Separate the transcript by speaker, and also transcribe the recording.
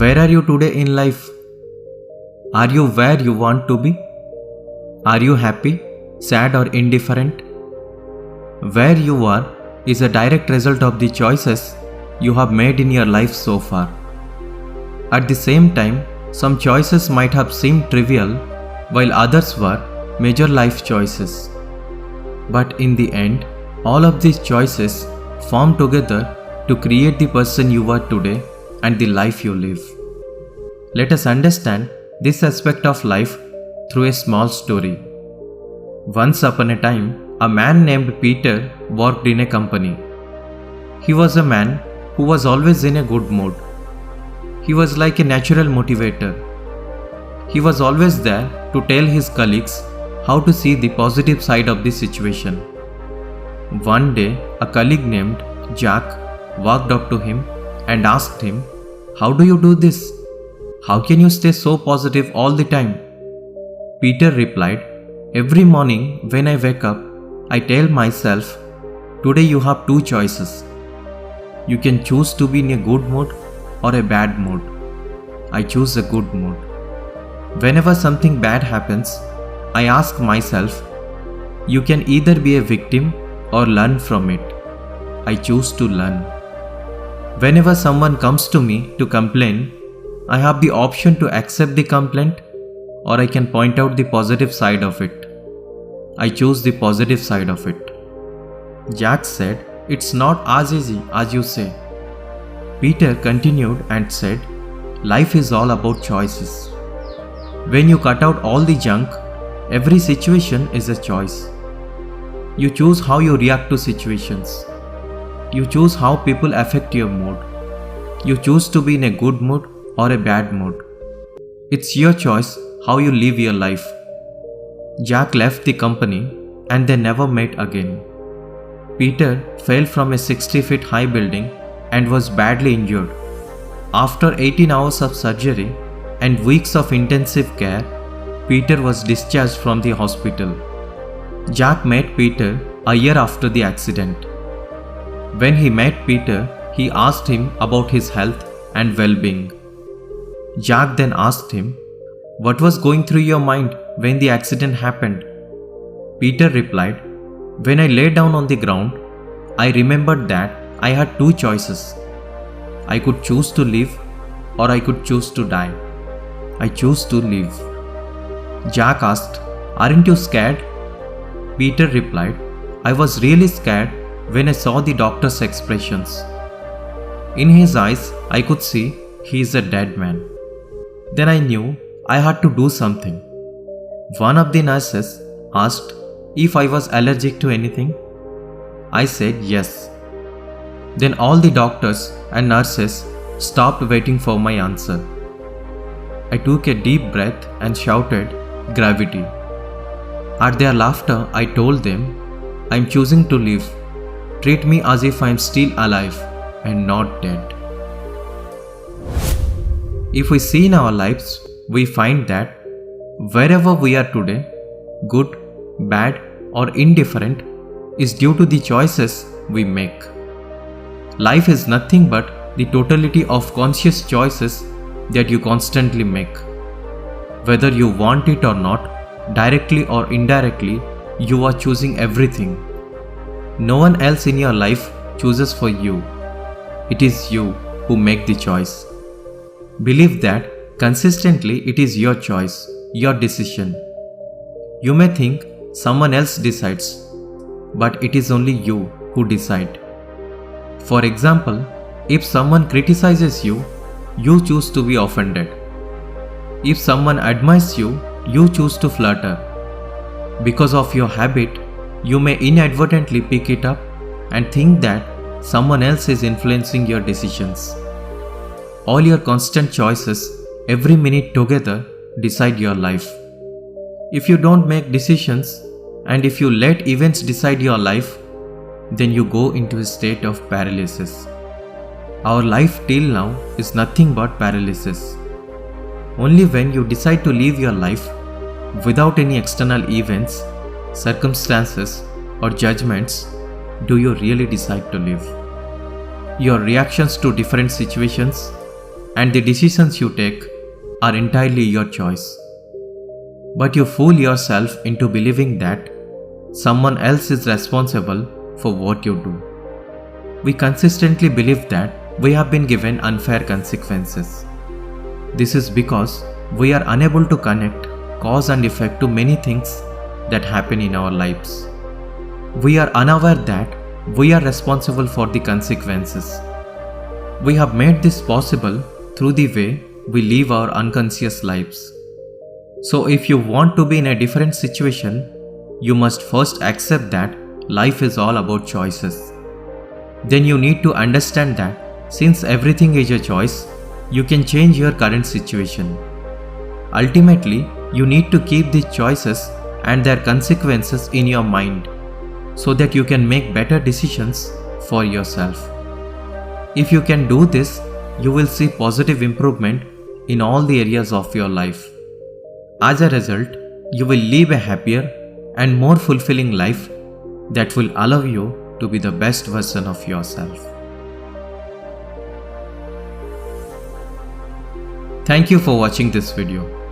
Speaker 1: Where are you today in life? Are you where you want to be? Are you happy, sad, or indifferent? Where you are is a direct result of the choices you have made in your life so far. At the same time, some choices might have seemed trivial, while others were major life choices. But in the end, all of these choices form together to create the person you are today and the life you live. Let us understand this aspect of life through a small story. Once upon a time, a man named Peter worked in a company. He was a man who was always in a good mood. He was like a natural motivator. He was always there to tell his colleagues how to see the positive side of the situation. One day, a colleague named Jack walked up to him and asked him, "How do you do this? How can you stay so positive all the time?" Peter replied, "Every morning when I wake up, I tell myself, today you have two choices. You can choose to be in a good mood or a bad mood. I choose a good mood. Whenever something bad happens, I ask myself, you can either be a victim or learn from it. I choose to learn. Whenever someone comes to me to complain, I have the option to accept the complaint or I can point out the positive side of it. I choose the positive side of it." Jack said, "It's not as easy as you say." Peter continued and said, "Life is all about choices. When you cut out all the junk, every situation is a choice. You choose how you react to situations. You choose how people affect your mood. You choose to be in a good mood or a bad mood. It's your choice how you live your life." Jack left the company and they never met again. Peter fell from a 60-feet high building and was badly injured. After 18 hours of surgery and weeks of intensive care, Peter was discharged from the hospital. Jack met Peter a year after the accident. When he met Peter, he asked him about his health and well-being. Jack then asked him, "What was going through your mind when the accident happened?" Peter replied, "When I lay down on the ground, I remembered that I had two choices. I could choose to live or I could choose to die. I chose to live." Jack asked, "Aren't you scared?" Peter replied, "I was really scared when I saw the doctor's expressions. In his eyes, I could see he is a dead man. Then I knew I had to do something." One of the nurses asked if I was allergic to anything. I said yes. Then all the doctors and nurses stopped waiting for my answer. I took a deep breath and shouted, "Gravity." At their laughter, I told them, "I'm choosing to live. Treat me as if I'm still alive and not dead." If we see in our lives, we find that wherever we are today, good, bad, or indifferent, is due to the choices we make. Life is nothing but the totality of conscious choices that you constantly make. Whether you want it or not, directly or indirectly, you are choosing everything. No one else in your life chooses for you. It is you who make the choice. Believe that consistently it is your choice, your decision. You may think someone else decides, but it is only you who decide. For example, if someone criticizes you, you choose to be offended. If someone admires you, you choose to flutter. Because of your habit, you may inadvertently pick it up and think that someone else is influencing your decisions. All your constant choices, every minute together, decide your life. If you don't make decisions and if you let events decide your life, then you go into a state of paralysis. Our life till now is nothing but paralysis. Only when you decide to live your life without any external events, circumstances, or judgments do you really decide to live. Your reactions to different situations, and the decisions you take are entirely your choice. But you fool yourself into believing that someone else is responsible for what you do. We consistently believe that we have been given unfair consequences. This is because we are unable to connect cause and effect to many things that happen in our lives. We are unaware that we are responsible for the consequences. We have made this possible through the way we live our unconscious lives. So if you want to be in a different situation, you must first accept that life is all about choices. Then you need to understand that since everything is a choice, you can change your current situation. Ultimately, you need to keep these choices and their consequences in your mind so that you can make better decisions for yourself. If you can do this, you will see positive improvement in all the areas of your life. As a result, you will live a happier and more fulfilling life that will allow you to be the best version of yourself. Thank you for watching this video.